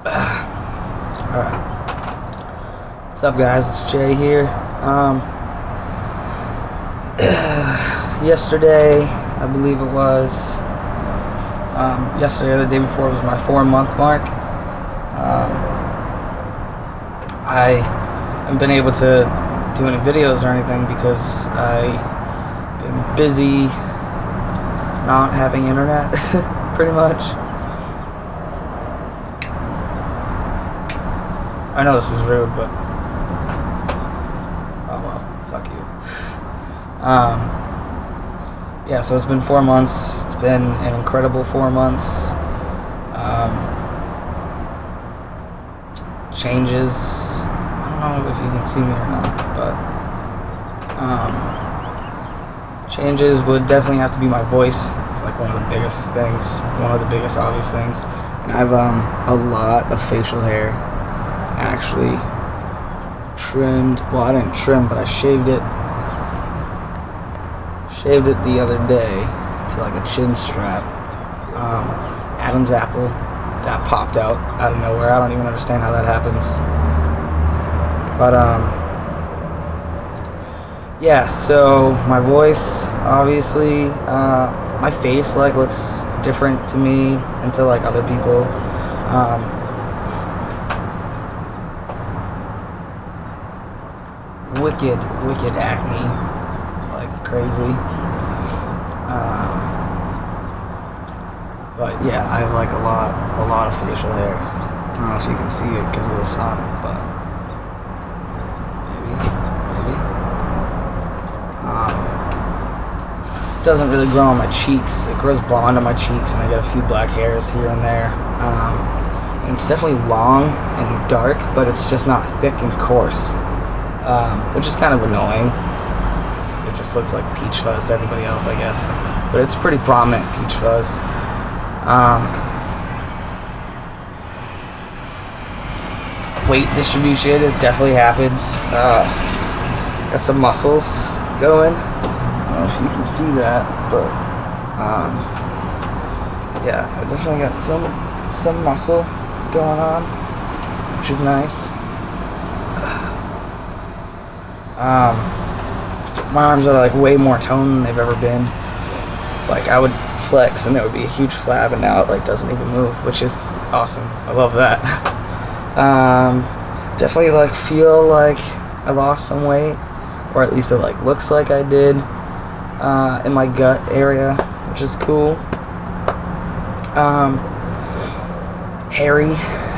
Alright. What's up, guys? It's Jay here. Yesterday, I believe it was, yesterday or the day before was my 4-month mark. I haven't been able to do any videos or anything because I've been busy not having internet, pretty much. I know this is rude, but oh well, fuck you. Yeah, so it's been 4 months. It's been an incredible 4 months. Changes. I don't know if you can see me or not, but changes would definitely have to be my voice. It's like one of the biggest things, one of the biggest obvious things. And I have a lot of facial hair. Actually trimmed. Well, I didn't trim, but I shaved it the other day to like a chin strap. Adam's apple that popped out of nowhere. I don't even understand how that happens, but yeah, so my voice, obviously, my face like looks different to me and to like other people. Wicked acne, like crazy. But yeah, I have like a lot of facial hair. I don't know if you can see it because of the sun, but maybe. It doesn't really grow on my cheeks. It grows blonde on my cheeks, and I get a few black hairs here and there. And it's definitely long and dark, but it's just not thick and coarse. Which is kind of annoying. It just looks like peach fuzz to everybody else, I guess. But it's pretty prominent peach fuzz. Weight distribution has definitely happened. Got some muscles going. I don't know if you can see that, but yeah, I definitely got some muscle going on, which is nice. My arms are like way more toned than they've ever been. Like I would flex and there would be a huge flab, and now it like doesn't even move, which is awesome. I love that. Definitely like feel like I lost some weight, or at least it like looks like I did in my gut area, which is cool. Hairy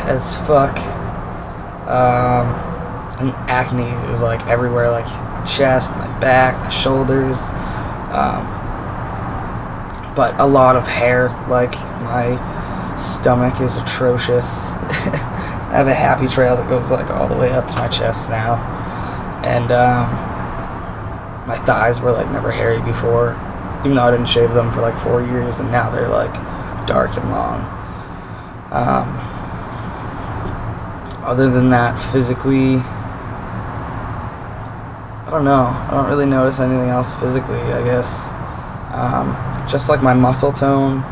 as fuck. And acne is like everywhere, like my chest, my back, my shoulders, but a lot of hair. Like my stomach is atrocious. I have a happy trail that goes like all the way up to my chest now, and my thighs were like never hairy before, even though I didn't shave them for like 4 years, and now they're like dark and long. Other than that, physically, I don't know. I don't really notice anything else physically, I guess. Just like my muscle tone,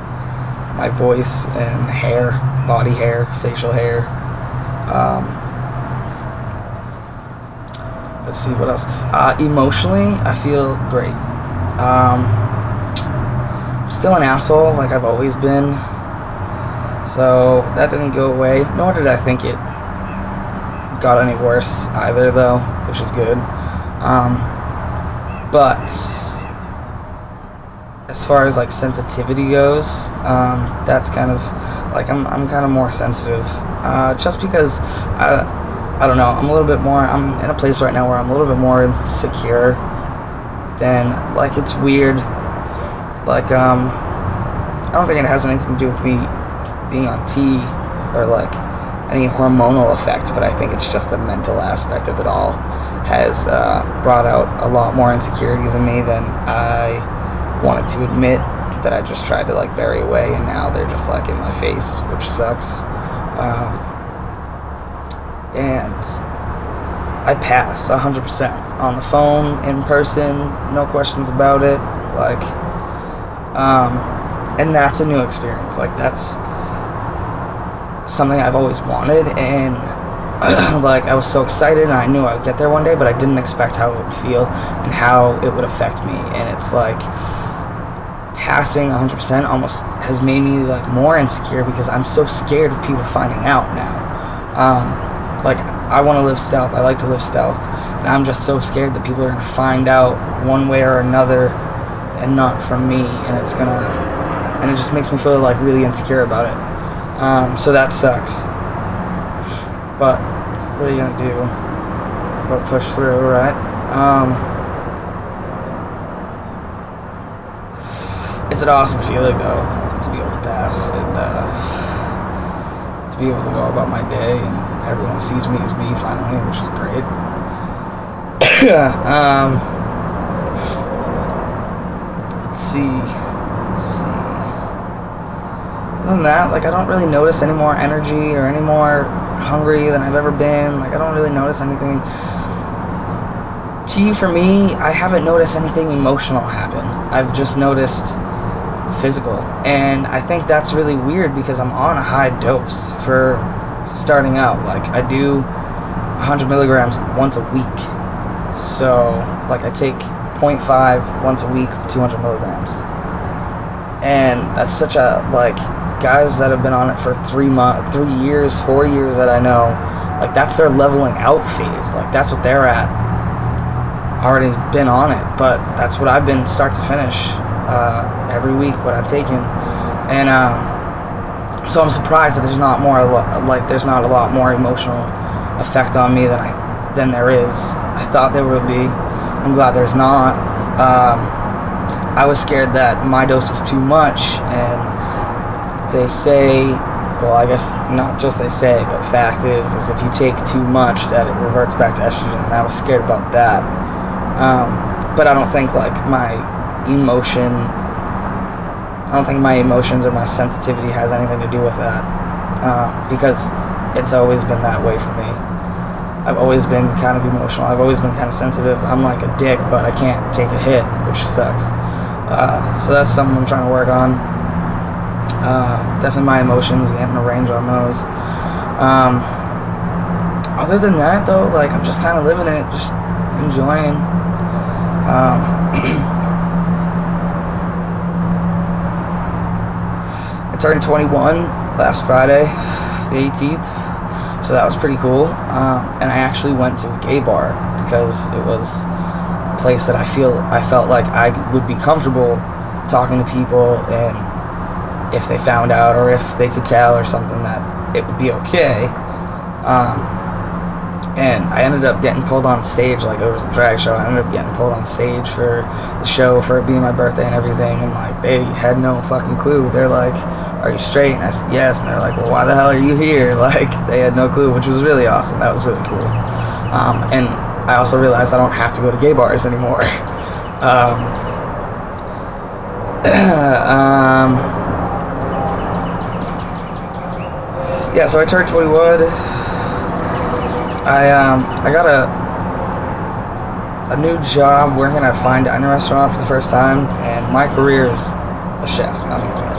my voice, and hair, body hair, facial hair. Let's see what else. Emotionally, I feel great. Still an asshole, like I've always been. So that didn't go away. Nor did I think it got any worse either, though, which is good. But as far as like sensitivity goes, that's kind of like I'm kind of more sensitive, just because I don't know, I'm in a place right now where I'm a little bit more insecure than, like, it's weird, like I don't think it has anything to do with me being on T or like any hormonal effect, but I think it's just the mental aspect of it all has brought out a lot more insecurities in me than I wanted to admit, that I just tried to like bury away, and now they're just like in my face, which sucks. And I pass 100% on the phone, in person, no questions about it. Like, and that's a new experience. Like, that's something I've always wanted, and like I was so excited, and I knew I would get there one day, but I didn't expect how it would feel and how it would affect me. And it's like passing 100% almost has made me like more insecure, because I'm so scared of people finding out now. Like I want to live stealth. I like to live stealth, and I'm just so scared that people are gonna find out one way or another, and not from me, and it just makes me feel like really insecure about it. So that sucks. But what are you gonna do? But push through, right? It's an awesome feeling though, to be able to pass and to be able to go about my day, and everyone sees me as me finally, which is great. Let's see. Other than that, like I don't really notice any more energy or any more hungry than I've ever been. Like I don't really notice anything. For me, I haven't noticed anything emotional happen. I've just noticed physical, and I think that's really weird because I'm on a high dose for starting out. Like I do 100 milligrams once a week, so like I take 0.5 once a week of 200 milligrams, and that's such a, like, guys that have been on it for 3 years, 4 years that I know, like that's their leveling out phase. Like that's what they're at. Already been on it, but that's what I've been start to finish every week, what I've taken. And so I'm surprised that there's not a lot more emotional effect on me than there is. I thought there would be. I'm glad there's not. I was scared that my dose was too much, and they say, well, I guess not just they say, but fact is if you take too much that it reverts back to estrogen, and I was scared about that. But I don't think like my emotions or my sensitivity has anything to do with that, because it's always been that way for me. I've always been kind of emotional. I've always been kind of sensitive. I'm like a dick, but I can't take a hit, which sucks. So that's something I'm trying to work on. Definitely my emotions, getting a range on those. Other than that, though, like I'm just kind of living it, just enjoying. I turned 21 last Friday, the 18th, so that was pretty cool. And I actually went to a gay bar because it was a place that I felt like I would be comfortable talking to people, and if they found out or if they could tell or something, that it would be okay. And I ended up getting pulled on stage, like it was a drag show. I ended up getting pulled on stage for the show, for it being my birthday and everything, and like they had no fucking clue. They're like, "Are you straight?" And I said, "Yes." And they're like, "Well, why the hell are you here?" Like they had no clue, which was really awesome. That was really cool. And I also realized I don't have to go to gay bars anymore. Yeah, so I turned 21. I got a new job working at a fine dining restaurant for the first time, and my career is a chef.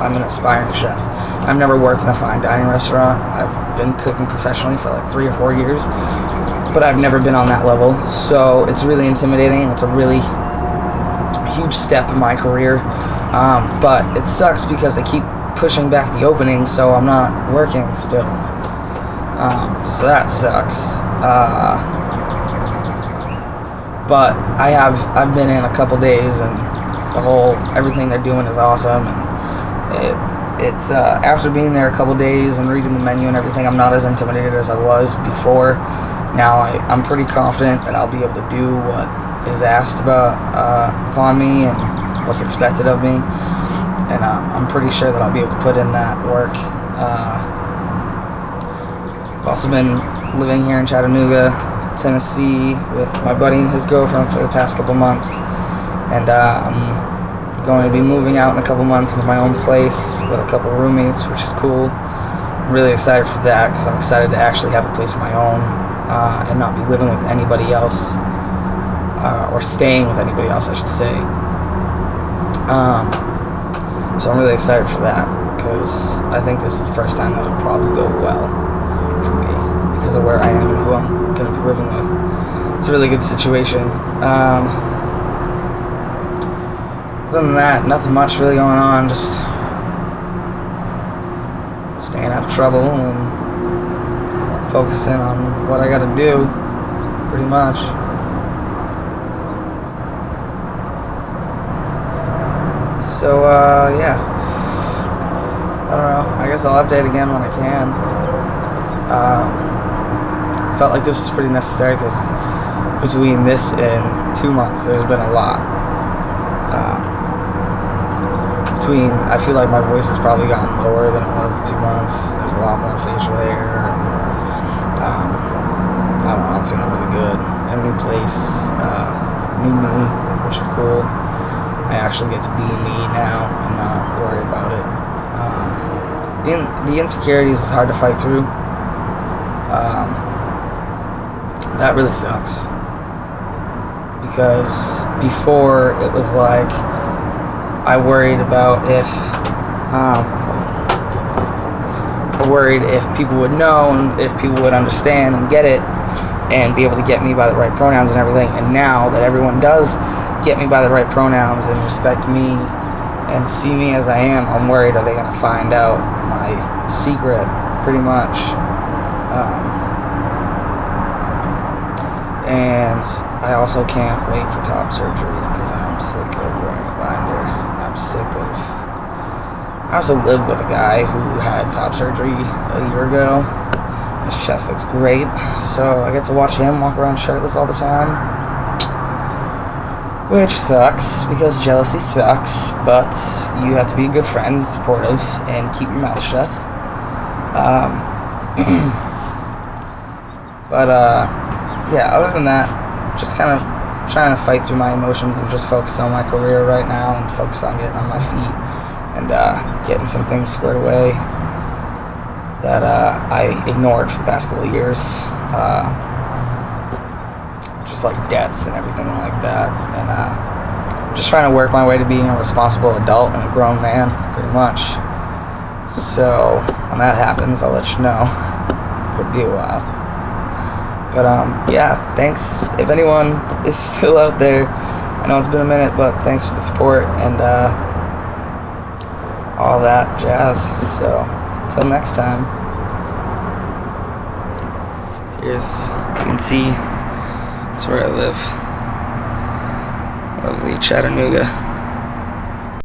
I'm an aspiring chef. I've never worked in a fine dining restaurant. I've been cooking professionally for like 3 or 4 years, but I've never been on that level. So it's really intimidating. It's a really huge step in my career, but it sucks because they keep pushing back the opening, so I'm not working still. So that sucks. But I've been in a couple days, and everything they're doing is awesome, and it's after being there a couple days and reading the menu and everything, I'm not as intimidated as I was before. Now I'm pretty confident that I'll be able to do what is asked upon me and what's expected of me, and I'm pretty sure that I'll be able to put in that work. I've also been living here in Chattanooga, Tennessee, with my buddy and his girlfriend for the past couple months, and I'm going to be moving out in a couple months into my own place with a couple roommates, which is cool. I'm really excited for that because I'm excited to actually have a place of my own, and not be living with anybody else, or staying with anybody else, I should say. So I'm really excited for that. because I think this is the first time that it'll probably go well for me because of where I am and who I'm going to be living with. It's a really good situation. Other than that, nothing much really going on. Just staying out of trouble and focusing on what I got to do, pretty much. So, yeah. I don't know. I guess I'll update again when I can. Felt like this was pretty necessary because between this and 2 months, there's been a lot. I feel like my voice has probably gotten lower than it was in 2 months. There's a lot more facial hair. I don't know, I'm feeling really good. A new place, new me, which is cool. I actually get to be me now and not worry about it. The insecurities is hard to fight through. That really sucks. Because before it was like I worried if people would know and if people would understand and get it and be able to get me by the right pronouns and everything. And now that everyone does get me by the right pronouns and respect me and see me as I am, I'm worried, are they going to find out my secret, pretty much. And I also can't wait for top surgery because I'm sick of wearing a binder. I also lived with a guy who had top surgery a year ago. His chest looks great, so I get to watch him walk around shirtless all the time, which sucks because jealousy sucks, but you have to be a good friend, supportive, and keep your mouth shut. Yeah, other than that, just kind of trying to fight through my emotions and just focus on my career right now and focus on getting on my feet and getting some things squared away that I ignored for the past couple of years, just like debts and everything like that, and just trying to work my way to being a responsible adult and a grown man, pretty much. So when that happens, I'll let you know. It'll be a while. But yeah, thanks if anyone is still out there. I know it's been a minute, but thanks for the support and all that jazz. So till next time. Here's, you can see, that's where I live. Lovely Chattanooga.